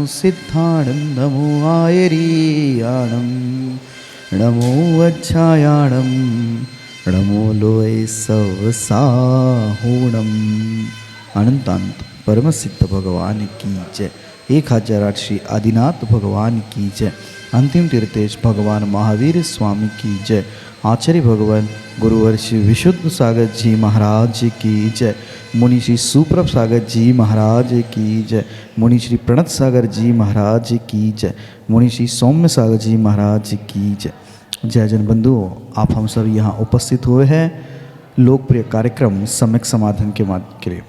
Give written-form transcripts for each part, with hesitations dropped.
सिद्धाणं नमो आयरीयाणं नमो वज्रायाणं नमो लोय सवसाहुणम। अनंतानंत परम सिद्ध भगवान की जय। 1008 श्री आदिनाथ भगवान की जय। अंतिम तीर्थेश भगवान महावीर स्वामी की जय। आचार्य भगवान गुरुवर श्री विशुद्ध सागर जी महाराज की जय। मुनि श्री सुप्रभ सागर जी महाराज की जय। मुनि श्री प्रणत सागर जी महाराज की जय। मुनि श्री सौम्य सागर जी महाराज की जय। जय जन बंधुओं, आप हम सब यहाँ उपस्थित हुए हैं लोकप्रिय कार्यक्रम सम्यक समाधान के माध्यम के लिए।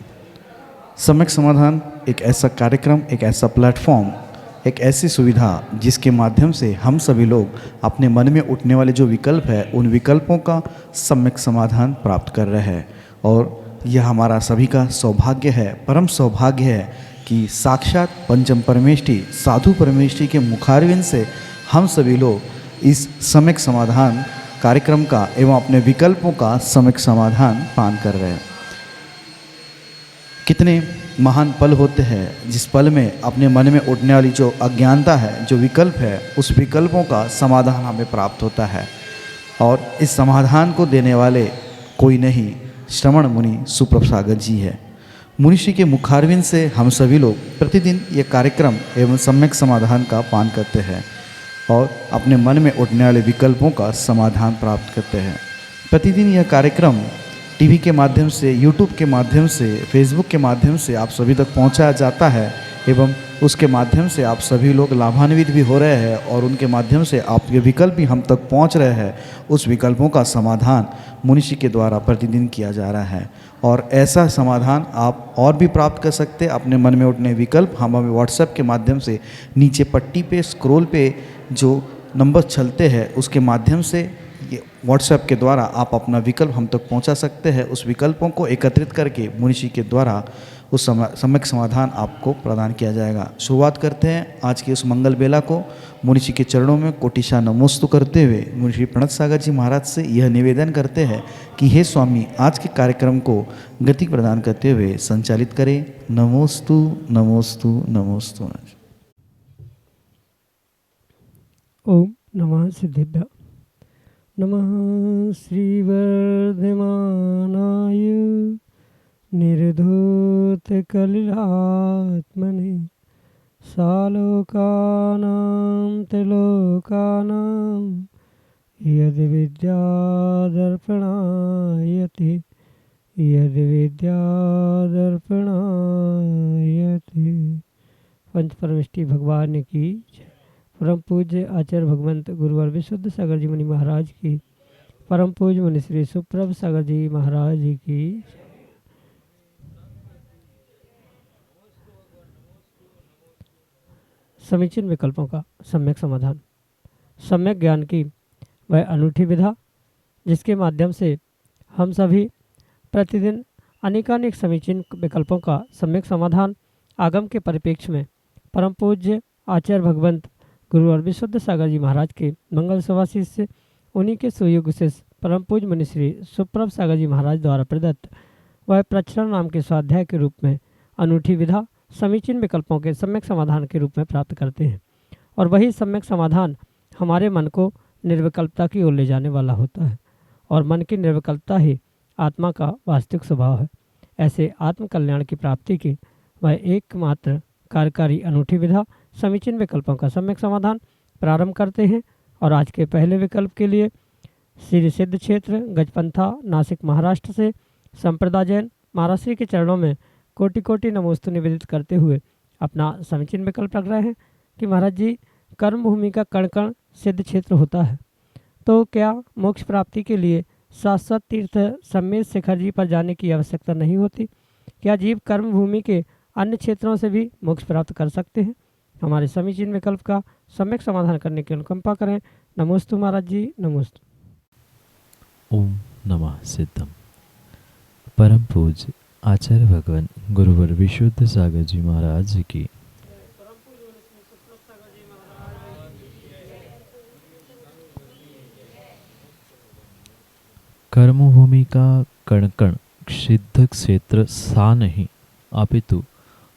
सम्यक समाधान एक ऐसा कार्यक्रम, एक ऐसा प्लेटफॉर्म, एक ऐसी सुविधा जिसके माध्यम से हम सभी लोग अपने मन में उठने वाले जो विकल्प है उन विकल्पों का सम्यक समाधान प्राप्त कर रहे हैं। और यह हमारा सभी का सौभाग्य है, परम सौभाग्य है कि साक्षात पंचम परमेष्ठी साधु परमेष्ठी के मुखारविंद से हम सभी लोग इस सम्यक समाधान कार्यक्रम का एवं अपने विकल्पों का सम्यक समाधान पान कर रहे हैं। कितने महान पल होते हैं जिस पल में अपने मन में उठने वाली जो अज्ञानता है, जो विकल्प है, उस विकल्पों का समाधान हमें प्राप्त होता है। और इस समाधान को देने वाले कोई नहीं, श्रवण मुनि सुप्रभ सागर जी है। मुनिषि के मुखारविंद से हम सभी लोग प्रतिदिन ये कार्यक्रम एवं सम्यक समाधान का पान करते हैं और अपने मन में उठने वाले विकल्पों का समाधान प्राप्त करते हैं। प्रतिदिन यह कार्यक्रम टीवी के माध्यम से, यूट्यूब के माध्यम से, फेसबुक के माध्यम से आप सभी तक पहुंचाया जाता है एवं उसके माध्यम से आप सभी लोग लाभान्वित भी हो रहे हैं और उनके माध्यम से आपके विकल्प भी हम तक पहुंच रहे हैं। उस विकल्पों का समाधान मुनिषि के द्वारा प्रतिदिन किया जा रहा है और ऐसा समाधान आप और भी प्राप्त कर सकते हैं। अपने मन में उठने विकल्प हम हमें व्हाट्सएप के माध्यम से नीचे पट्टी पे स्क्रॉल पे जो नंबर चलते हैं उसके माध्यम से ये व्हाट्सएप के द्वारा आप अपना विकल्प हम तक पहुंचा सकते हैं। उस विकल्पों को एकत्रित करके मुनिषि के द्वारा उस सम्यक समाधान आपको प्रदान किया जाएगा। शुरुआत करते हैं आज की उस मंगल बेला को मुनिषि के चरणों में कोटिशा नमोस्तु करते हुए मुनिषि प्रणत सागर जी महाराज से यह निवेदन करते हैं कि हे स्वामी, आज के कार्यक्रम को गति प्रदान करते हुए संचालित करें। नमोस्तु नमोस्तु नमोस्तु। ओम नमः सिद्धेभ्य। नमः श्रीवर्धमानाय निर्धूतकलिलात्मने सालोकानां त्रिलोकानां यद्विद्यादर्पणायति यद्विद्यादर्पणायति। पंच परमेष्ठी भगवान की जय। परम पूज्य आचार्य भगवंत गुरुवर विशुद्ध सागर जी मुनि महाराज की, परम पूज्य मुनि श्री सुप्रभ सागर जी महाराज जी की। समीचीन विकल्पों का सम्यक समाधान। सम्यक ज्ञान की वह अनूठी विधा जिसके माध्यम से हम सभी प्रतिदिन अनेकानेक समीचीन विकल्पों का सम्यक समाधान आगम के परिप्रेक्ष्य में परम पूज्य आचार्य भगवंत गुरु और विशुद्ध सागर जी महाराज के मंगल सुभाषिष से उन्हीं के सुयोग से परम पूज्य मुनि श्री सुप्रभ सागर जी महाराज द्वारा प्रदत्त वह प्रचरण नाम के स्वाध्याय के रूप में अनूठी विधा समीचीन विकल्पों के सम्यक समाधान के रूप में प्राप्त करते हैं। और वही सम्यक समाधान हमारे मन को निर्विकल्पता की ओर ले जाने वाला होता है और मन की निर्विकल्पता ही आत्मा का वास्तविक स्वभाव है। ऐसे आत्म कल्याण की प्राप्ति की वह एकमात्र कार्यकारी अनूठी विधा समीचीन विकल्पों का सम्यक समाधान प्रारंभ करते हैं। और आज के पहले विकल्प के लिए श्री सिद्ध क्षेत्र गजपंथा नासिक महाराष्ट्र से संप्रदा जैन महाराज श्री के चरणों में कोटि कोटि नमोस्तु निवेदित करते हुए अपना समीचीन विकल्प रख रहे हैं कि महाराज जी, कर्म भूमि का कण कण सिद्ध क्षेत्र होता है, तो क्या मोक्ष प्राप्ति के लिए शाश्वत तीर्थ सम्मेद शिखर जी पर जाने की आवश्यकता नहीं होती? क्या जीव कर्म भूमि के अन्य क्षेत्रों से भी मोक्ष प्राप्त कर सकते हैं? हमारे समीचीन विकल्प का सम्यक समाधान करने की अनुकंपा करें। नमोस्तु महाराज जी, नमोस्तु। ओम नमः सिद्धम। परम पूज्य आचार्य भगवान गुरुवर विशुद्ध सागर जी महाराज की, कर्मभूमि का कण कण सिद्ध क्षेत्र सा नहीं अपितु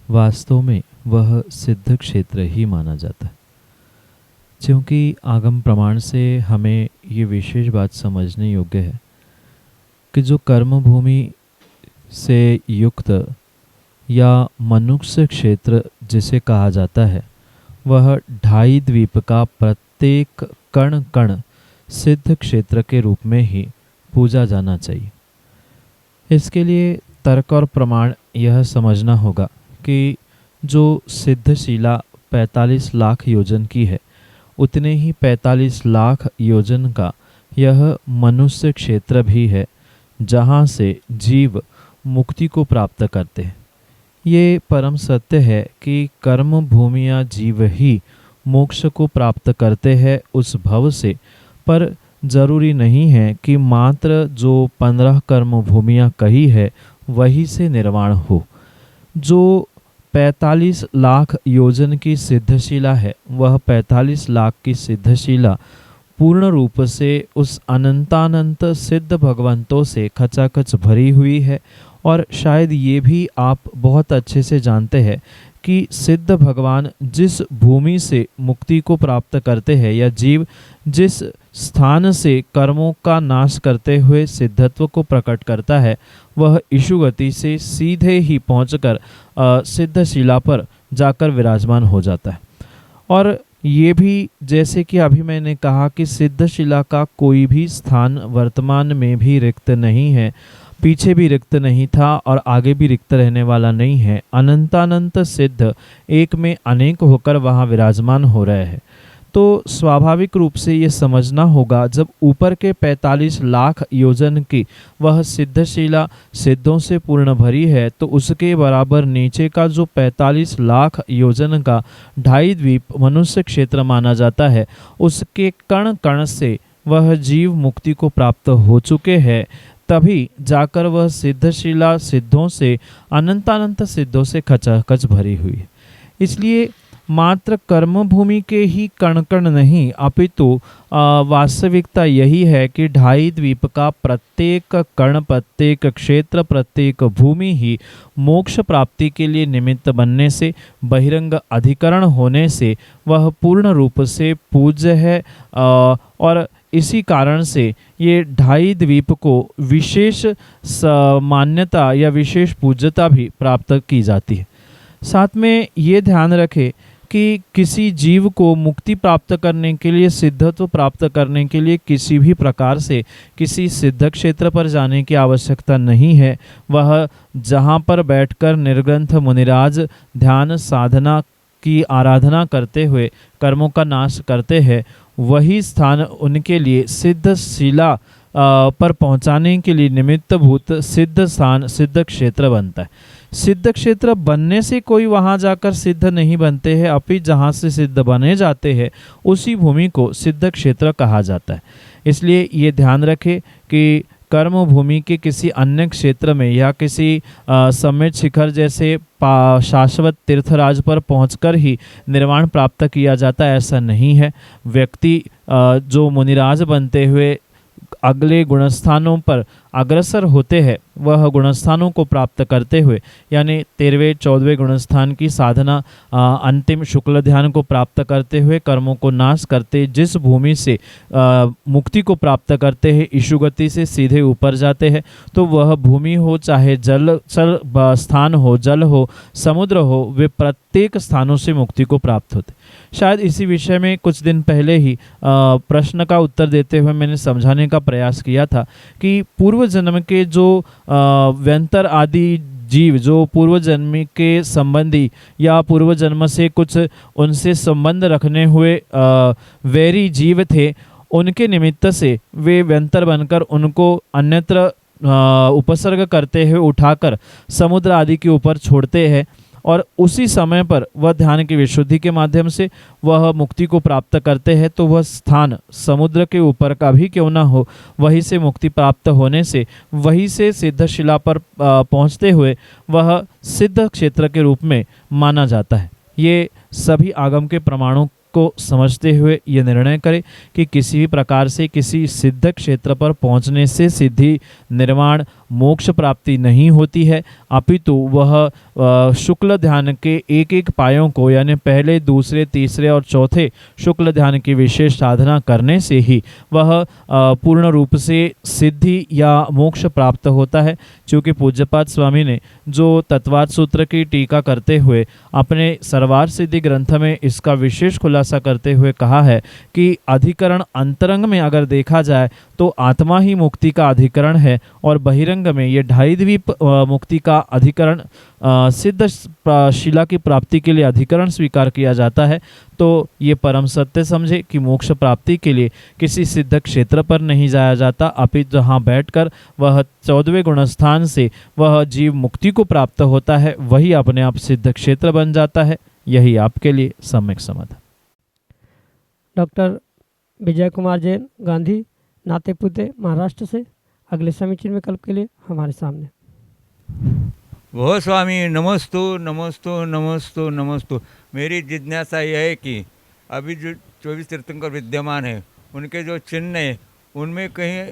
वास्तव में वह सिद्ध क्षेत्र ही माना जाता है। क्योंकि आगम प्रमाण से हमें ये विशेष बात समझने योग्य है कि जो कर्म भूमि से युक्त या मनुष्य क्षेत्र जिसे कहा जाता है, वह 2.5 द्वीप का प्रत्येक कण कण सिद्ध क्षेत्र के रूप में ही पूजा जाना चाहिए। इसके लिए तर्क और प्रमाण यह समझना होगा कि जो सिद्धशिला 45 लाख योजन की है, उतने ही 45 लाख योजन का यह मनुष्य क्षेत्र भी है, जहाँ से जीव मुक्ति को प्राप्त करते हैं। ये परम सत्य है कि कर्म भूमियाँ जीव ही मोक्ष को प्राप्त करते हैं उस भव से, पर जरूरी नहीं है कि मात्र जो 15 कर्म भूमियाँ कही है वही से निर्वाण हो। जो 45 लाख योजन की सिद्धशिला है, वह 45 लाख की सिद्धशिला पूर्ण रूप से उस अनंतानंत सिद्ध भगवंतों से खचाखच भरी हुई है। और शायद ये भी आप बहुत अच्छे से जानते हैं कि सिद्ध भगवान जिस भूमि से मुक्ति को प्राप्त करते हैं, या जीव जिस स्थान से कर्मों का नाश करते हुए सिद्धत्व को प्रकट करता है, वह ईशुगति से सीधे ही पहुंचकर सिद्धशिला पर जाकर विराजमान हो जाता है। और ये भी जैसे कि अभी मैंने कहा कि सिद्धशिला का कोई भी स्थान वर्तमान में भी रिक्त नहीं है, पीछे भी रिक्त नहीं था और आगे भी रिक्त रहने वाला नहीं है। अनंतानंत सिद्ध एक में अनेक होकर वहाँ विराजमान हो रहे हैं। तो स्वाभाविक रूप से ये समझना होगा, जब ऊपर के 45 लाख योजन की वह सिद्धशिला सिद्धों से पूर्ण भरी है, तो उसके बराबर नीचे का जो 45 लाख योजन का 2.5 द्वीप मनुष्य क्षेत्र माना जाता है, उसके कण कण से वह जीव मुक्ति को प्राप्त हो चुके हैं। तभी जाकर वह सिद्धशिला सिद्धों से अनंतानंत सिद्धों से खचाखच भरी हुई है। इसलिए मात्र कर्म भूमि के ही कण कण नहीं, अपितु वास्तविकता यही है कि 2.5 द्वीप का प्रत्येक कण, प्रत्येक क्षेत्र, प्रत्येक भूमि ही मोक्ष प्राप्ति के लिए निमित्त बनने से, बहिरंग अधिकरण होने से वह पूर्ण रूप से पूज्य है। और इसी कारण से ये 2.5 द्वीप को विशेष मान्यता या विशेष पूज्यता भी प्राप्त की जाती है। साथ में ये ध्यान रखें कि किसी जीव को मुक्ति प्राप्त करने के लिए, सिद्धत्व प्राप्त करने के लिए किसी भी प्रकार से किसी सिद्ध क्षेत्र पर जाने की आवश्यकता नहीं है। वह जहाँ पर बैठकर निर्ग्रंथ मुनिराज ध्यान साधना की आराधना करते हुए कर्मों का नाश करते हैं, वही स्थान उनके लिए सिद्ध शिला पर पहुंचाने के लिए निमित्त भूत सिद्ध स्थान, सिद्ध क्षेत्र बनता है। सिद्ध क्षेत्र बनने से कोई वहां जाकर सिद्ध नहीं बनते हैं, अपितु जहां से सिद्ध बने जाते हैं उसी भूमि को सिद्ध क्षेत्र कहा जाता है। इसलिए ये ध्यान रखें कि कर्म भूमि के किसी अन्य क्षेत्र में या किसी सम्मित शिखर जैसे शाश्वत तीर्थराज पर पहुंचकर ही निर्वाण प्राप्त किया जाता है, ऐसा नहीं है। व्यक्ति जो मुनिराज बनते हुए अगले गुणस्थानों पर अग्रसर होते हैं, वह गुणस्थानों को प्राप्त करते हुए, यानी 13वें 14वें गुणस्थान की साधना अंतिम शुक्ल ध्यान को प्राप्त करते हुए कर्मों को नाश करते, जिस भूमि से मुक्ति को प्राप्त करते हैं, ईशुगति से सीधे ऊपर जाते हैं, तो वह भूमि हो, चाहे जल स्थान हो, जल हो, समुद्र हो, वे प्रत्येक स्थानों से मुक्ति को प्राप्त होते। शायद इसी विषय में कुछ दिन पहले ही प्रश्न का उत्तर देते हुए मैंने समझाने का प्रयास किया था कि पूर्व जन्म के जो व्यंतर आदि जीव, जो पूर्व जन्म के संबंधी या पूर्व जन्म से कुछ उनसे संबंध रखने हुए वैरी जीव थे, उनके निमित्त से वे व्यंतर बनकर उनको अन्यत्र उपसर्ग करते हुए उठाकर समुद्र आदि के ऊपर छोड़ते हैं, और उसी समय पर वह ध्यान की विशुद्धि के माध्यम से वह मुक्ति को प्राप्त करते हैं। तो वह स्थान समुद्र के ऊपर का भी क्यों ना हो, वहीं से मुक्ति प्राप्त होने से, वहीं से सिद्ध शिला पर पहुंचते हुए वह सिद्ध क्षेत्र के रूप में माना जाता है। ये सभी आगम के प्रमाणों को समझते हुए ये निर्णय करें कि किसी भी प्रकार से किसी सिद्ध क्षेत्र पर पहुंचने से सिद्धि, निर्वाण मोक्ष प्राप्ति नहीं होती है, अपितु वह शुक्ल ध्यान के एक एक पायों को यानी पहले, दूसरे, तीसरे और चौथे शुक्ल ध्यान की विशेष साधना करने से ही वह पूर्ण रूप से सिद्धि या मोक्ष प्राप्त होता है। क्योंकि पूज्यपाद स्वामी ने जो तत्वार्थ सूत्र की टीका करते हुए अपने सर्वार्थ सिद्धि ग्रंथ में इसका विशेष खुलासा करते हुए कहा है कि अधिकरण अंतरंग में अगर देखा जाए तो आत्मा ही मुक्ति का अधिकरण है और बहिरंग में ये ढाई द्वीप मुक्ति का अधिकरण सिद्ध शिला की प्राप्ति के लिए अधिकरण स्वीकार किया जाता है। तो ये परम सत्य समझे कि मोक्ष प्राप्ति के लिए किसी सिद्ध क्षेत्र पर नहीं जाया जाता, अपितु जहाँ बैठकर वह 14वें गुणस्थान से वह जीव मुक्ति को प्राप्त होता है, वही अपने आप सिद्ध क्षेत्र बन जाता है। यही आपके लिए सम्यक समाधान। डॉक्टर विजय कुमार जैन, गांधी, नातेपुते, महाराष्ट्र से अगले समीचीन विकल्प के लिए हमारे सामने। वह स्वामी नमस्तु नमस्तु नमस्तु नमस्तु। मेरी जिज्ञासा यह है कि अभी जो 24 तीर्थंकर विद्यमान है उनके जो चिन्ह है उनमें कहीं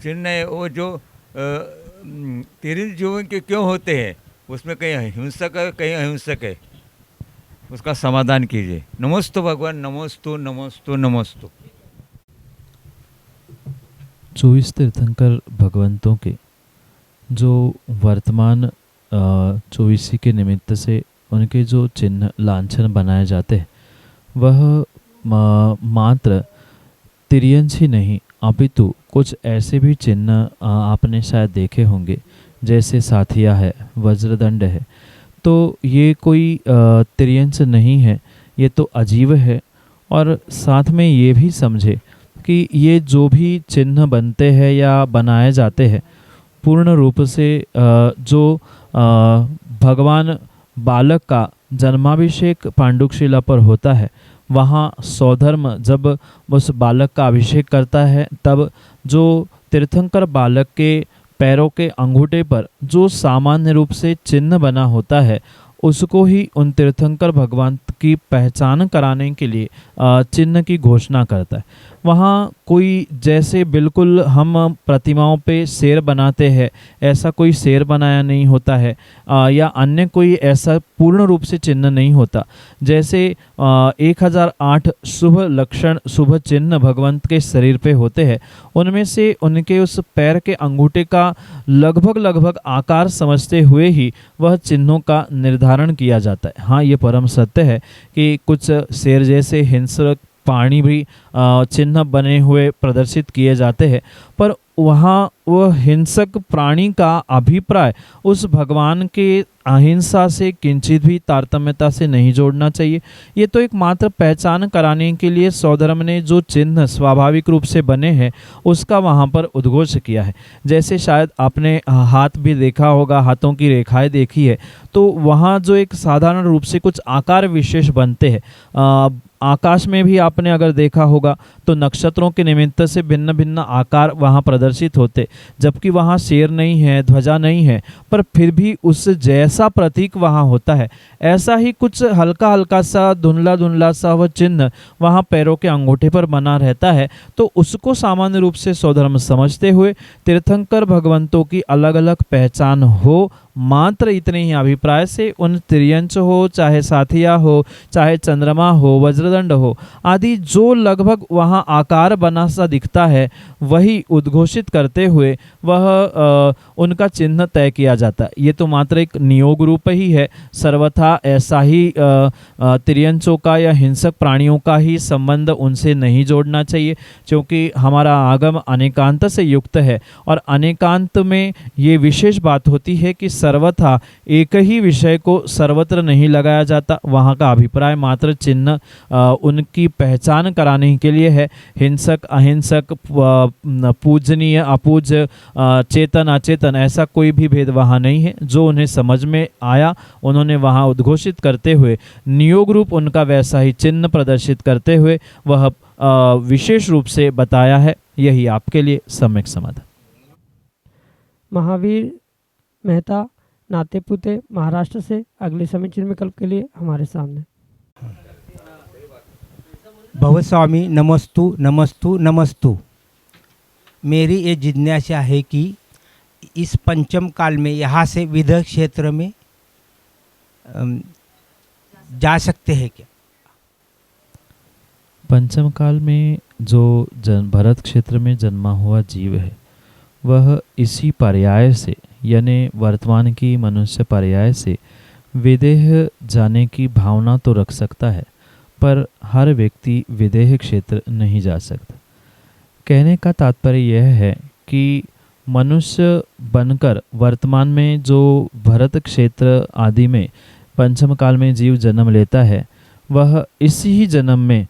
चिन्ह है वो जो तीर्थ जीवन के क्यों होते हैं, उसमें कहीं हिंसक है कहीं अहिंसक है, उसका समाधान कीजिए। नमस्तु भगवान, नमस्तु नमस्तु नमस्तु। 24 तीर्थंकर भगवंतों के जो वर्तमान 24 के निमित्त से उनके जो चिन्ह लांछन बनाए जाते हैं वह मात्र तिर्यंश ही नहीं अपितु कुछ ऐसे भी चिन्ह आपने शायद देखे होंगे, जैसे साथिया है, वज्रदंड है। तो ये कोई तिर्यंश नहीं है, ये तो अजीब है। और साथ में ये भी समझे कि ये जो भी चिन्ह बनते हैं या बनाए जाते हैं पूर्ण रूप से जो भगवान बालक का जन्माभिषेक पांडुकशिला पर होता है, वहाँ सौधर्म जब उस बालक का अभिषेक करता है तब जो तीर्थंकर बालक के पैरों के अंगूठे पर जो सामान्य रूप से चिन्ह बना होता है उसको ही उन तीर्थंकर भगवान की पहचान कराने के लिए चिन्ह की घोषणा करता है। वहाँ कोई जैसे बिल्कुल हम प्रतिमाओं पे शेर बनाते हैं ऐसा कोई शेर बनाया नहीं होता है या अन्य कोई ऐसा पूर्ण रूप से चिन्ह नहीं होता। जैसे 1008 शुभ लक्षण शुभ चिन्ह भगवंत के शरीर पे होते हैं, उनमें से उनके उस पैर के अंगूठे का लगभग आकार समझते हुए ही वह चिन्हों का निर्धारण किया जाता है। हाँ, ये परम सत्य है कि कुछ शेर जैसे हिंसक प्राणी भी चिन्ह बने हुए प्रदर्शित किए जाते हैं, पर वहाँ वह हिंसक प्राणी का अभिप्राय उस भगवान के अहिंसा से किंचित भी तारतम्यता से नहीं जोड़ना चाहिए। ये तो एक मात्र पहचान कराने के लिए सौधर्म ने जो चिन्ह स्वाभाविक रूप से बने हैं उसका वहाँ पर उद्घोष किया है। जैसे शायद आपने हाथ भी देखा होगा, हाथों की रेखाएं देखी है, तो वहाँ जो एक साधारण रूप से कुछ आकार विशेष बनते हैं। आकाश में भी आपने अगर देखा होगा तो नक्षत्रों के निमित्त से भिन्न भिन्न आकार वहाँ प्रदर्शित होते, जबकि वहाँ शेर नहीं है, ध्वजा नहीं है, पर फिर भी उस जैसा प्रतीक वहाँ होता है। ऐसा ही कुछ हल्का हल्का सा धुंधला सा वह चिन्ह वहाँ पैरों के अंगूठे पर बना रहता है। तो उसको सामान्य रूप से स्वधर्म समझते हुए तीर्थंकर भगवंतों की अलग अलग पहचान हो, मात्र इतने ही अभिप्राय से उन तिर्यंश हो, चाहे साथिया हो, चाहे चंद्रमा हो, वज्रदंड हो आदि जो लगभग वहाँ आकार बना सा दिखता है वही उद्घोषित करते हुए वह उनका चिन्ह तय किया जाता है। ये तो मात्र एक नियोग रूप ही है। सर्वथा ऐसा ही तिर्यंशों का या हिंसक प्राणियों का ही संबंध उनसे नहीं जोड़ना चाहिए, क्योंकि हमारा आगम अनेकांत से युक्त है और अनेकांत में ये विशेष बात होती है कि सर्वथा एक ही विषय को सर्वत्र नहीं लगाया जाता। वहाँ का अभिप्राय मात्र चिन्ह उनकी पहचान कराने के लिए है। हिंसक अहिंसक, पूजनीय अपूज्य, चेतन अचेतन, ऐसा कोई भी भेद वहाँ नहीं है। जो उन्हें समझ में आया उन्होंने वहाँ उद्घोषित करते हुए नियोग रूप उनका वैसा ही चिन्ह प्रदर्शित करते हुए वह विशेष रूप से बताया है। यही आपके लिए सम्यक समाधान। महावीर मेहता, नातेपुते, महाराष्ट्र से अगले समीचीन विकल्प के लिए हमारे सामने। भवस्वामी नमस्तु नमस्तु नमस्तु। मेरी ये जिज्ञासा है कि इस पंचम काल में यहाँ से विदेह क्षेत्र में जा सकते हैं क्या? पंचम काल में जो भरत क्षेत्र में जन्मा हुआ जीव है वह इसी पर्याय से यानी वर्तमान की मनुष्य पर्याय से विदेह जाने की भावना तो रख सकता है, पर हर व्यक्ति विदेह क्षेत्र नहीं जा सकता। कहने का तात्पर्य यह है कि मनुष्य बनकर वर्तमान में जो भरत क्षेत्र आदि में पंचम काल में जीव जन्म लेता है वह इसी ही जन्म में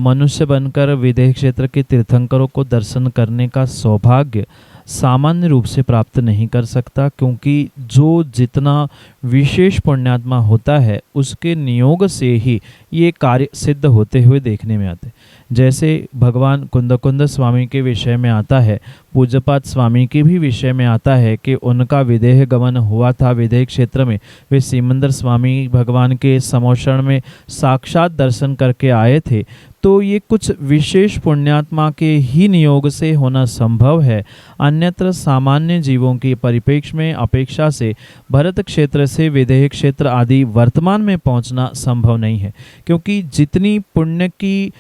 मनुष्य बनकर विदेह क्षेत्र के तीर्थंकरों को दर्शन करने का सौभाग्य सामान्य रूप से प्राप्त नहीं कर सकता, क्योंकि जो जितना विशेष पुण्यात्मा होता है उसके नियोग से ही ये कार्य सिद्ध होते हुए देखने में आते। जैसे भगवान कुंद स्वामी के विषय में आता है, पूज्यपाद स्वामी के भी विषय में आता है कि उनका विदेह गमन हुआ था विदेह क्षेत्र में। वे सिमंदर स्वामी भगवान के समोषण में साक्षात दर्शन करके आए थे। तो ये कुछ विशेष पुण्यात्मा के ही नियोग से होना संभव है, अन्यत्र सामान्य जीवों की परिप्रेक्ष्य में अपेक्षा से भरत क्षेत्र से विदेह क्षेत्र आदि वर्तमान में पहुंचना संभव नहीं है, क्योंकि जितनी पुण्य की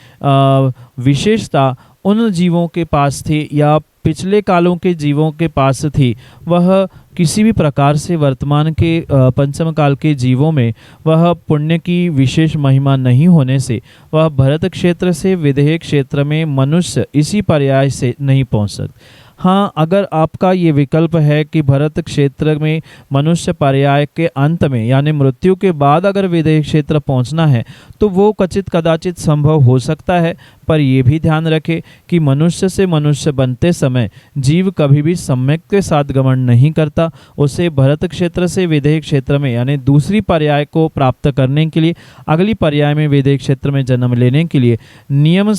विशेषता उन जीवों के पास थी या पिछले कालों के जीवों के पास थी, वह किसी भी प्रकार से वर्तमान के पंचम काल के जीवों में वह पुण्य की विशेष महिमा नहीं होने से वह भरत क्षेत्र से विदेह क्षेत्र में मनुष्य इसी पर्याय से नहीं पहुंच सकता। हाँ, अगर आपका ये विकल्प है कि भरत क्षेत्र में मनुष्य पर्याय के अंत में यानी मृत्यु के बाद अगर विदेह क्षेत्र पहुंचना है तो वो कचित कदाचित संभव हो सकता है, पर यह भी ध्यान रखें कि मनुष्य से मनुष्य बनते समय जीव कभी भी सम्यक के साथ गमन नहीं करता। उसे भरत क्षेत्र से विदेह क्षेत्र में यानी दूसरी पर्याय को प्राप्त करने के लिए अगली पर्याय में विदेह क्षेत्र में जन्म लेने के लिए नियम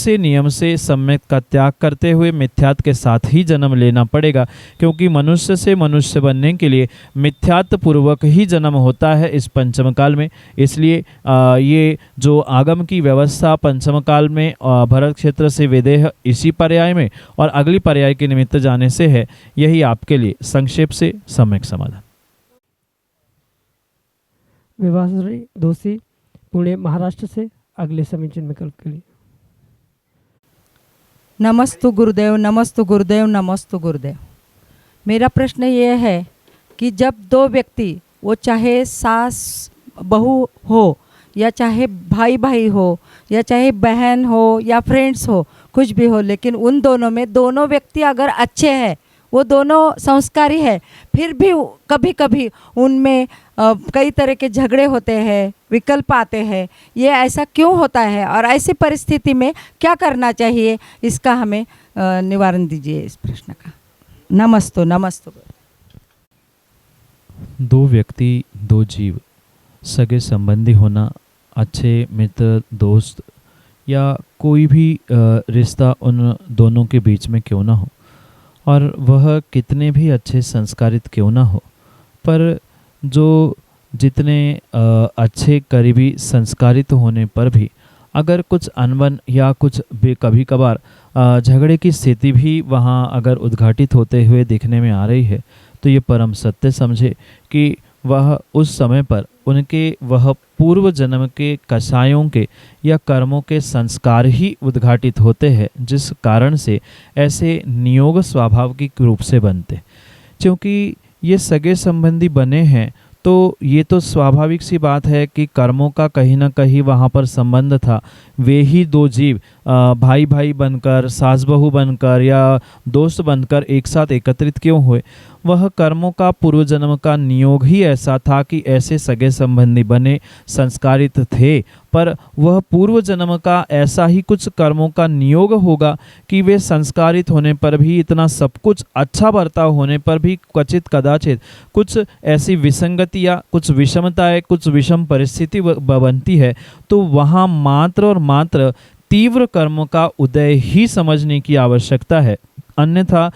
से सम्यक का त्याग करते हुए मिथ्यात्व के साथ ही जन्म लेना पड़ेगा, क्योंकि मनुष्य से मनुष्य बनने के लिए मिथ्यात्व पूर्वक ही जन्म होता है इस पंचम काल में। इसलिए ये जो आगम की व्यवस्था पंचम काल में भरत क्षेत्र से विदेह इसी पर्याय में और अगली पर्याय के निमित्त जाने से है, यही आपके लिए संक्षेप से सम्यक समाधान। विभाश्री दोषी, पुणे महाराष्ट्र से अगले समीचीन विकल्प के लिए। नमस्तु गुरुदेव, नमस्तु गुरुदेव, नमस्तु गुरुदेव। मेरा प्रश्न ये है कि जब दो व्यक्ति, वो चाहे सास बहू हो या चाहे भाई भाई हो या चाहे बहन हो या फ्रेंड्स हो, कुछ भी हो, लेकिन उन दोनों में दोनों व्यक्ति अगर अच्छे हैं, वो दोनों संस्कारी है, फिर भी कभी कभी उनमें कई तरह के झगड़े होते हैं, विकल्प आते हैं, ये ऐसा क्यों होता है और ऐसी परिस्थिति में क्या करना चाहिए, इसका हमें निवारण दीजिए इस प्रश्न का। नमस्तो नमस्तो। दो व्यक्ति, दो जीव, सगे संबंधी होना, अच्छे मित्र, दोस्त या कोई भी रिश्ता उन दोनों के बीच में क्यों ना हो और वह कितने भी अच्छे संस्कारित क्यों ना हो, पर जो जितने अच्छे करीबी संस्कारित होने पर भी अगर कुछ अनबन या कुछ कभी कभार झगड़े की स्थिति भी वहाँ अगर उद्घाटित होते हुए दिखने में आ रही है, तो ये परम सत्य समझे कि वह उस समय पर उनके वह पूर्व जन्म के कषायों के या कर्मों के संस्कार ही उद्घाटित होते हैं, जिस कारण से ऐसे नियोग स्वाभाविक रूप से बनते। क्योंकि ये सगे संबंधी बने हैं तो ये तो स्वाभाविक सी बात है कि कर्मों का कहीं ना कहीं वहाँ पर संबंध था। वे ही दो जीव भाई भाई बनकर, सास बहू बनकर या दोस्त बनकर एक साथ एकत्रित क्यों हुए? वह कर्मों का पूर्व जन्म का नियोग ही ऐसा था कि ऐसे सगे संबंधी बने, संस्कारित थे, पर वह पूर्व जन्म का ऐसा ही कुछ कर्मों का नियोग होगा कि वे संस्कारित होने पर भी, इतना सब कुछ अच्छा बर्ताव होने पर भी क्वचित कदाचित कुछ ऐसी विसंगति या कुछ विषमताएं, कुछ विषम परिस्थिति बनती है, तो वहाँ मात्र और मात्र तीव्र कर्म का उदय ही समझने की आवश्यकता है। अन्यथा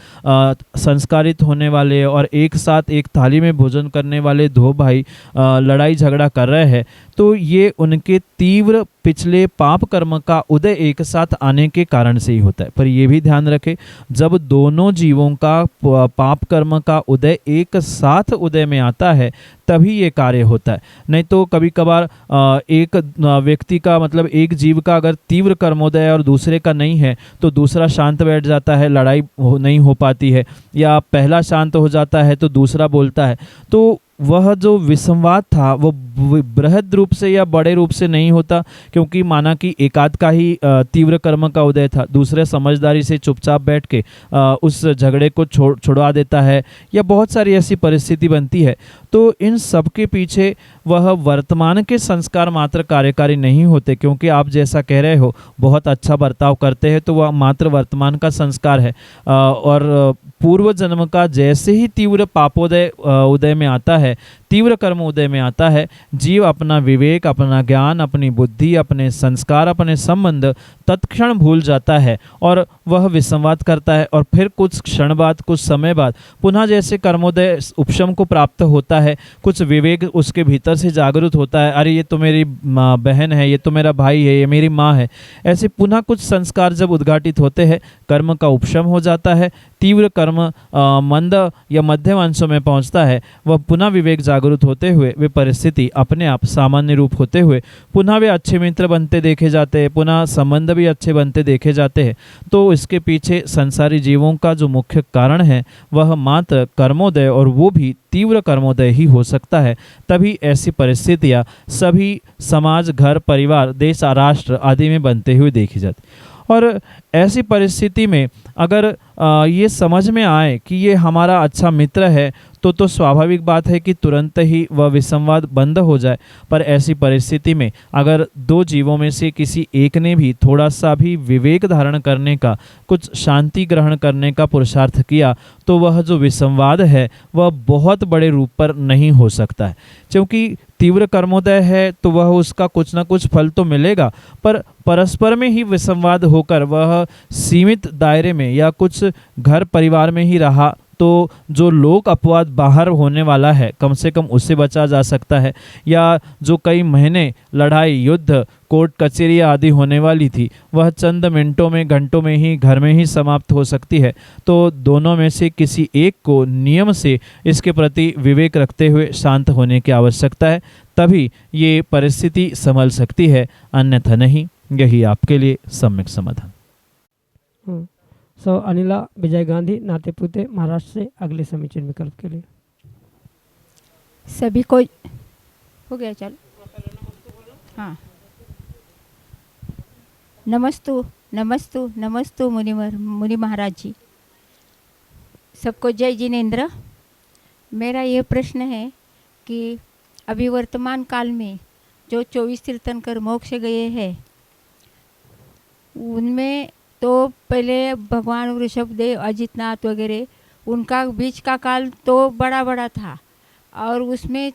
संस्कारित होने वाले और एक साथ एक थाली में भोजन करने वाले दो भाई लड़ाई झगड़ा कर रहे हैं तो तो ये उनके तीव्र पिछले पाप कर्म का उदय एक साथ आने के कारण से ही होता है। पर ये भी ध्यान रखें, जब दोनों जीवों का पाप कर्म का उदय एक साथ उदय में आता है तभी ये कार्य होता है। नहीं तो कभी कभार एक व्यक्ति का मतलब एक जीव का अगर तीव्र कर्मोदय और दूसरे का नहीं है तो दूसरा शांत बैठ जाता है, लड़ाई नहीं हो पाती है, या पहला शांत हो जाता है तो दूसरा बोलता है। तो वह जो विसंवाद था वो बृहद रूप से या बड़े रूप से नहीं होता, क्योंकि माना कि एकाध का ही तीव्र कर्म का उदय था, दूसरे समझदारी से चुपचाप बैठ के उस झगड़े को छुड़वा देता है, या बहुत सारी ऐसी परिस्थिति बनती है। तो इन सब के पीछे वह वर्तमान के संस्कार मात्र कार्यकारी नहीं होते, क्योंकि आप जैसा कह रहे हो बहुत अच्छा बर्ताव करते हैं तो वह मात्र वर्तमान का संस्कार है। और पूर्व जन्म का जैसे ही तीव्र पापोदय उदय में आता है, तीव्र कर्म उदय में आता है, जीव अपना विवेक, अपना ज्ञान, अपनी बुद्धि, अपने संस्कार, अपने संबंध तत्क्षण भूल जाता है और वह विसंवाद करता है। और फिर कुछ क्षण बाद, कुछ समय बाद पुनः जैसे कर्मोदय उपशम को प्राप्त होता है, कुछ विवेक उसके भीतर से जागृत होता है, अरे ये तो मेरी बहन है, ये तो मेरा भाई है, ये मेरी माँ है। ऐसे पुनः कुछ संस्कार जब उद्घाटित होते हैं, कर्म का उपशम हो जाता है, तीव्र कर्म मंद या मध्यम अंशों में पहुंचता है, वह पुनः विवेक जागृत होते हुए वे परिस्थिति अपने आप सामान्य रूप होते हुए पुनः वे अच्छे मित्र बनते देखे जाते हैं, पुनः संबंध भी अच्छे बनते देखे जाते हैं। तो इसके पीछे संसारी जीवों का जो मुख्य कारण है वह मात्र कर्मोदय, और वो भी तीव्र कर्मोदय ही हो सकता है। तभी ऐसी परिस्थितियाँ सभी समाज, घर, परिवार, देश, राष्ट्र आदि में बनते हुए देखी जाती। और ऐसी परिस्थिति में अगर ये समझ में आए कि ये हमारा अच्छा मित्र है तो स्वाभाविक बात है कि तुरंत ही वह विसंवाद बंद हो जाए। पर ऐसी परिस्थिति में अगर दो जीवों में से किसी एक ने भी थोड़ा सा भी विवेक धारण करने का, कुछ शांति ग्रहण करने का पुरुषार्थ किया तो वह जो विसंवाद है वह बहुत बड़े रूप पर नहीं हो सकता है। क्योंकि तीव्र कर्मोदय है तो वह उसका कुछ ना कुछ फल तो मिलेगा, पर परस्पर में ही विसंवाद होकर वह सीमित दायरे में या कुछ घर परिवार में ही रहा तो जो लोक अपवाद बाहर होने वाला है कम से कम उससे बचा जा सकता है, या जो कई महीने लड़ाई, युद्ध, कोर्ट कचहरी आदि होने वाली थी वह चंद मिनटों में, घंटों में ही घर में ही समाप्त हो सकती है। तो दोनों में से किसी एक को नियम से इसके प्रति विवेक रखते हुए शांत होने की आवश्यकता है, तभी ये परिस्थिति संभल सकती है, अन्यथा नहीं। यही आपके लिए सम्यक समाधान। सो अनिला विजय गांधी, नाते पुते, महाराष्ट्र से अगले समीचीन विकल्प के लिए। सभी को हो गया, चलो हाँ। नमस्तु नमस्तु नमस्तु मुनि महाराज जी, सबको जय जिनेन्द्र। मेरा ये प्रश्न है कि अभी वर्तमान काल में जो 24 तीर्थंकर मोक्ष गए हैं उनमें तो पहले भगवान वृषभदेव, अजितनाथ वगैरह, उनका बीच का काल तो बड़ा बड़ा था और उसमें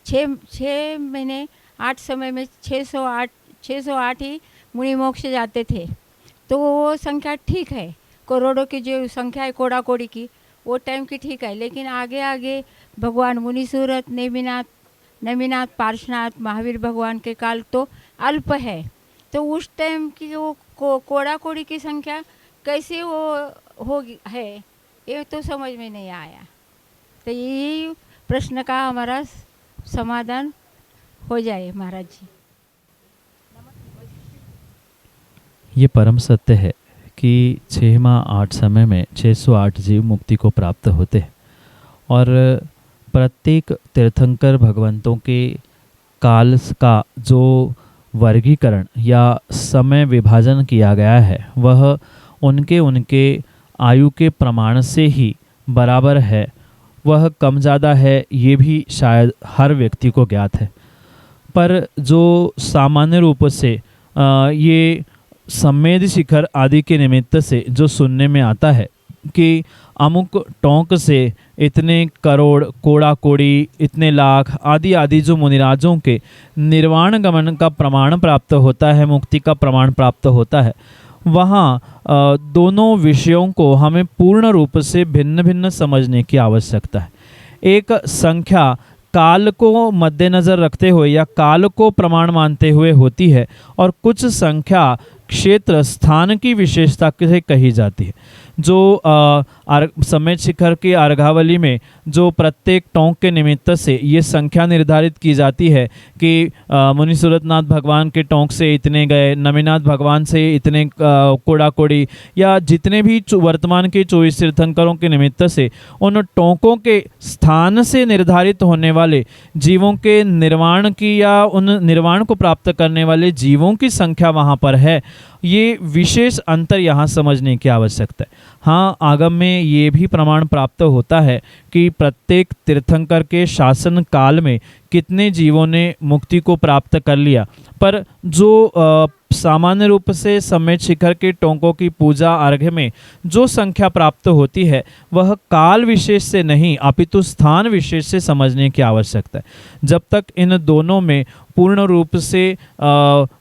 6 महीने 8 समय में 608 ही मुनि मोक्ष जाते थे। तो वो संख्या ठीक है, करोड़ों की जो संख्या है कोड़ा कोड़ी की, वो टाइम की ठीक है। लेकिन आगे आगे भगवान मुनिसूरत, नेमिनाथ, पार्श्वनाथ, महावीर भगवान के काल तो अल्प है। तो उस टाइम की वो कोड़ा कोड़ी की संख्या कैसे वो हो है, ये तो समझ में नहीं आया। तो यही प्रश्न का हमारा समाधान हो जाए महाराज जी। ये परम सत्य है कि 6 माह 8 समय में 608 जीव मुक्ति को प्राप्त होते हैं, और प्रत्येक तीर्थंकर भगवंतों के काल का जो वर्गीकरण या समय विभाजन किया गया है वह उनके आयु के प्रमाण से ही बराबर है। वह कम ज़्यादा है ये भी शायद हर व्यक्ति को ज्ञात है, पर जो सामान्य रूप से ये सम्मेद शिखर आदि के निमित्त से जो सुनने में आता है कि अमुक टोंक से इतने करोड़, कोड़ा कोड़ी, इतने लाख आदि आदि जो मुनिराजों के निर्वाण गमन का प्रमाण प्राप्त होता है, मुक्ति का प्रमाण प्राप्त होता है, वहाँ दोनों विषयों को हमें पूर्ण रूप से भिन्न भिन्न समझने की आवश्यकता है। एक संख्या काल को मद्देनज़र रखते हुए या काल को प्रमाण मानते हुए होती है और कुछ संख्या क्षेत्र स्थान की विशेषता से कही जाती है। जो समय शिखर की अर्घावली में जो प्रत्येक टोंक के निमित्त से ये संख्या निर्धारित की जाती है कि मुनि सूरतनाथ भगवान के टोंक से इतने गए, नमीनाथ भगवान से इतने कोड़ा कोड़ी, या जितने भी वर्तमान के 24 तीर्थंकरों के निमित्त से उन टोंकों के स्थान से निर्धारित होने वाले जीवों के निर्वाण की या उन निर्वाण को प्राप्त करने वाले जीवों की संख्या वहाँ पर है। ये विशेष अंतर यहाँ समझने की आवश्यकता है। हाँ, आगम में ये भी प्रमाण प्राप्त होता है कि प्रत्येक तीर्थंकर के शासन काल में कितने जीवों ने मुक्ति को प्राप्त कर लिया, पर जो सामान्य रूप से सम्यक शिखर के टोंकों की पूजा अर्घ्य में जो संख्या प्राप्त होती है वह काल विशेष से नहीं अपितु स्थान विशेष से समझने की आवश्यकता है। जब तक इन दोनों में पूर्ण रूप से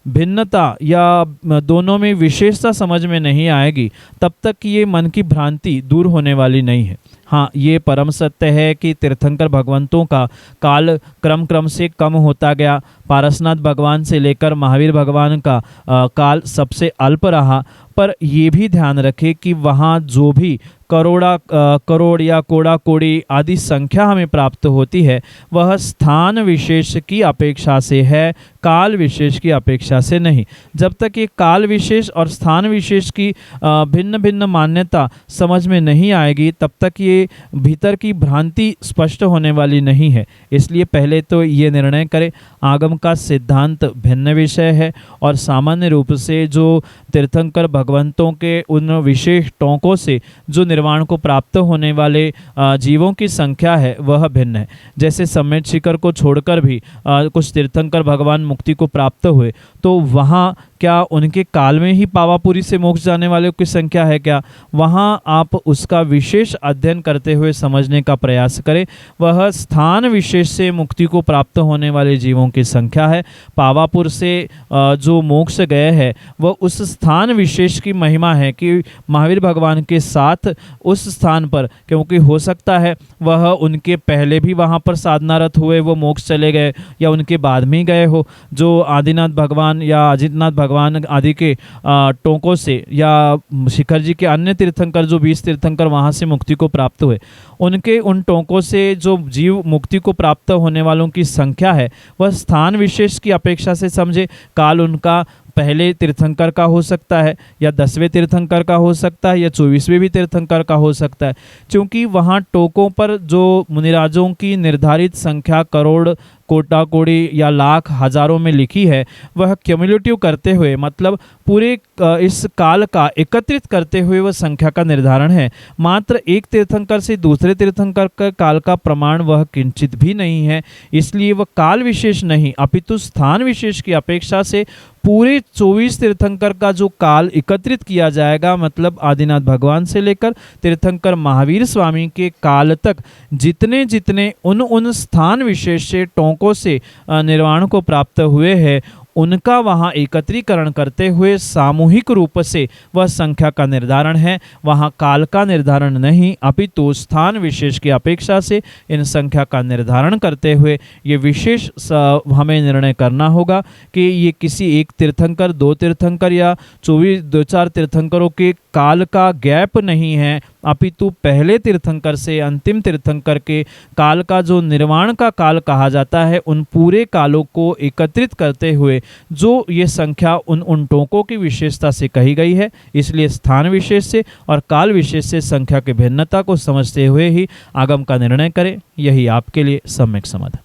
भिन्नता या दोनों में विशेषता समझ में नहीं आएगी तब तक ये मन की भ्रांति दूर होने वाली नहीं है। हाँ, ये परम सत्य है कि तीर्थंकर भगवंतों का काल क्रम से कम होता गया। पारसनाथ भगवान से लेकर महावीर भगवान का काल सबसे अल्प रहा, पर ये भी ध्यान रखें कि वहाँ जो भी करोड़ या कोड़ा कोड़ी आदि संख्या हमें प्राप्त होती है वह स्थान विशेष की अपेक्षा से है, काल विशेष की अपेक्षा से नहीं। जब तक ये काल विशेष और स्थान विशेष की भिन्न भिन्न मान्यता समझ में नहीं आएगी तब तक ये भीतर की भ्रांति स्पष्ट होने वाली नहीं है। इसलिए पहले तो ये निर्णय करें, आगम का सिद्धांत भिन्न विषय है और सामान्य रूप से जो तीर्थंकर भगवंतों के उन विशेष टोंकों से जो निर्वाण को प्राप्त होने वाले जीवों की संख्या है वह भिन्न है। जैसे सम्यक शिखर को छोड़कर भी कुछ तीर्थंकर भगवान मुक्ति को प्राप्त हुए, तो वहाँ क्या उनके काल में ही पावापुरी से मोक्ष जाने वालों की संख्या है क्या? वहाँ आप उसका विशेष अध्ययन करते हुए समझने का प्रयास करें। वह स्थान विशेष से मुक्ति को प्राप्त होने वाले जीवों की संख्या है। पावापुर से जो मोक्ष गए हैं वह उस स्थान विशेष की महिमा है कि महावीर भगवान के साथ उस स्थान पर, क्योंकि हो सकता है वह उनके पहले भी वहाँ पर साधनारत हुए, वो मोक्ष चले गए, या उनके बाद में गए हो। जो आदिनाथ भगवान या अजितनाथ भगवान आदि के टोंकों से या शिखर जी के अन्य तीर्थंकर जो 20 तीर्थंकर वहाँ से मुक्ति को प्राप्त हुए, उनके उन टोंकों से जो जीव मुक्ति को प्राप्त होने वालों की संख्या है वह स्थान विशेष की अपेक्षा से समझे। काल उनका पहले तीर्थंकर का हो सकता है या 10वें तीर्थंकर का हो सकता है या 24वें भी तीर्थंकर का हो सकता है, क्योंकि वहाँ टोकों पर जो मुनिराजों की निर्धारित संख्या करोड़ कोटा कोड़ी या लाख हजारों में लिखी है वह क्यूमुलेटिव करते हुए, मतलब पूरे इस काल का एकत्रित करते हुए वह संख्या का निर्धारण है। मात्र एक तीर्थंकर से दूसरे तीर्थंकर का काल का प्रमाण वह किंचित भी नहीं है। इसलिए वह काल विशेष नहीं अपितु स्थान विशेष की अपेक्षा से पूरे 24 तीर्थंकर का जो काल एकत्रित किया जाएगा, मतलब आदिनाथ भगवान से लेकर तीर्थंकर महावीर स्वामी के काल तक जितने जितने उन स्थान विशेष से टोंकों से निर्वाण को प्राप्त हुए हैं उनका वहाँ एकत्रीकरण करते हुए सामूहिक रूप से वह संख्या का निर्धारण है। वहाँ काल का निर्धारण नहीं अपितु स्थान विशेष की अपेक्षा से इन संख्या का निर्धारण करते हुए ये विशेष हमें निर्णय करना होगा कि ये किसी एक तीर्थंकर, दो तीर्थंकर या 2-4 तीर्थंकरों के काल का गैप नहीं है, अपितु पहले तीर्थंकर से अंतिम तीर्थंकर के काल का जो निर्वाण का काल कहा जाता है उन पूरे कालों को एकत्रित करते हुए जो ये संख्या उन टोकों की विशेषता से कही गई है। इसलिए स्थान विशेष से और काल विशेष से संख्या की भिन्नता को समझते हुए ही आगम का निर्णय करें, यही आपके लिए सम्यक समाधान।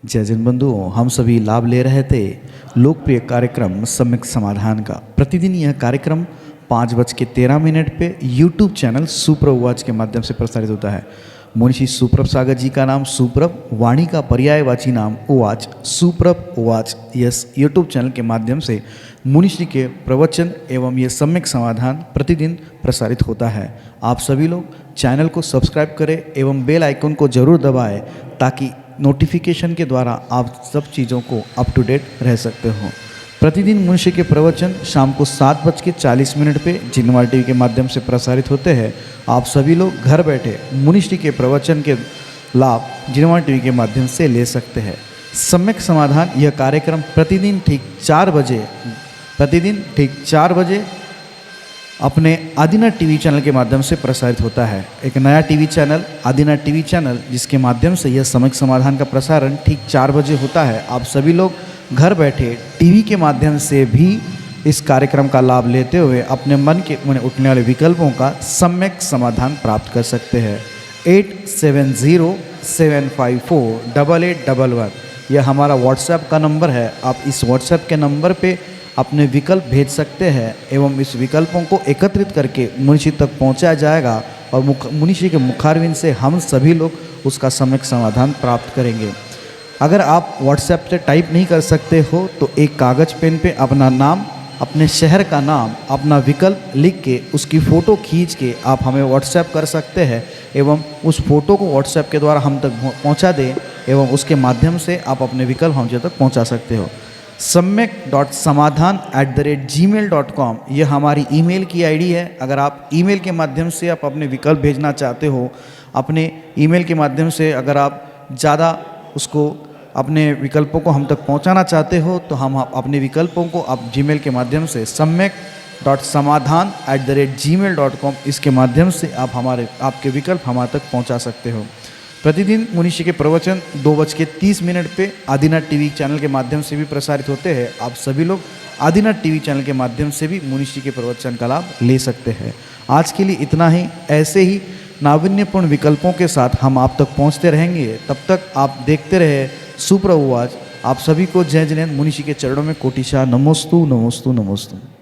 जय जन बंधुओं, हम सभी लाभ ले रहे थे लोकप्रिय कार्यक्रम सम्यक समाधान का। प्रतिदिन यह कार्यक्रम 5:13 पे यूट्यूब चैनल सुप्रभ उवाच के माध्यम से प्रसारित होता है। मुनिषी सुप्रभ सागर जी का नाम सुप्रभ, वाणी का पर्यायवाची नाम उवाच, सुप्रभ उवाच, यस यूट्यूब चैनल के माध्यम से मुनिषी के प्रवचन एवं ये सम्यक समाधान प्रतिदिन प्रसारित होता है। आप सभी लोग चैनल को सब्सक्राइब करें एवं बेल आइकन को जरूर दबाएं ताकि नोटिफिकेशन के द्वारा आप सब चीज़ों को अप टू डेट रह सकते हो। प्रतिदिन मुनिषी के प्रवचन शाम को 7:40 पे जिनवार टीवी के माध्यम से प्रसारित होते हैं। आप सभी लोग घर बैठे मुनिषी के प्रवचन के लाभ जिनवाणी टीवी के माध्यम से ले सकते हैं। सम्यक समाधान यह कार्यक्रम प्रतिदिन ठीक 4 बजे अपने आदिनाथ टीवी चैनल के माध्यम से प्रसारित होता है। एक नया TV channel Adinath TV channel, जिसके माध्यम से यह सम्यक समाधान का प्रसारण ठीक 4 बजे होता है। आप सभी लोग घर बैठे टीवी के माध्यम से भी इस कार्यक्रम का लाभ लेते हुए अपने मन में उठने वाले विकल्पों का सम्यक समाधान प्राप्त कर सकते हैं। 8707548811 यह हमारा व्हाट्सएप का नंबर है। आप इस व्हाट्सएप के नंबर पे अपने विकल्प भेज सकते हैं एवं इस विकल्पों को एकत्रित करके मुनिषी तक पहुंचाया जाएगा और मुनिषी के मुखारविंद से हम सभी लोग उसका सम्यक समाधान प्राप्त करेंगे। अगर आप व्हाट्सएप से टाइप नहीं कर सकते हो तो एक कागज़ पेन पे अपना नाम, अपने शहर का नाम, अपना विकल्प लिख के उसकी फ़ोटो खींच के आप हमें व्हाट्सएप कर सकते हैं एवं उस फ़ोटो को व्हाट्सएप के द्वारा हम तक पहुंचा दें एवं उसके माध्यम से आप अपने विकल्प हम तक पहुंचा सकते हो। samyak.samadhan@gmail.com यह हमारी ईमेल की आईडी है। अगर आप ईमेल के माध्यम से आप अपने विकल्प भेजना चाहते हो, अपने ईमेल के माध्यम से अगर आप ज़्यादा उसको अपने विकल्पों को हम तक पहुंचाना चाहते हो तो हम अपने विकल्पों को आप जीमेल के माध्यम से samyak.samadhan@gmail.com इसके माध्यम से आप आपके विकल्प हमारे तक पहुंचा सकते हो। प्रतिदिन मुनिषी के प्रवचन 2:30 पे आदिनाथ टीवी चैनल के माध्यम से भी प्रसारित होते हैं। आप सभी लोग आदिनाथ टीवी चैनल के माध्यम से भी मुनिषी के प्रवचन का लाभ ले सकते हैं। आज के लिए इतना ही। ऐसे ही नाविन्यपूर्ण विकल्पों के साथ हम आप तक पहुंचते रहेंगे। तब तक आप देखते रहे सुप्रभुवाच। आप सभी को जय जिनेंद्र मुनिषी के चरणों में कोटिशा नमोस्तु नमोस्तु नमोस्तु।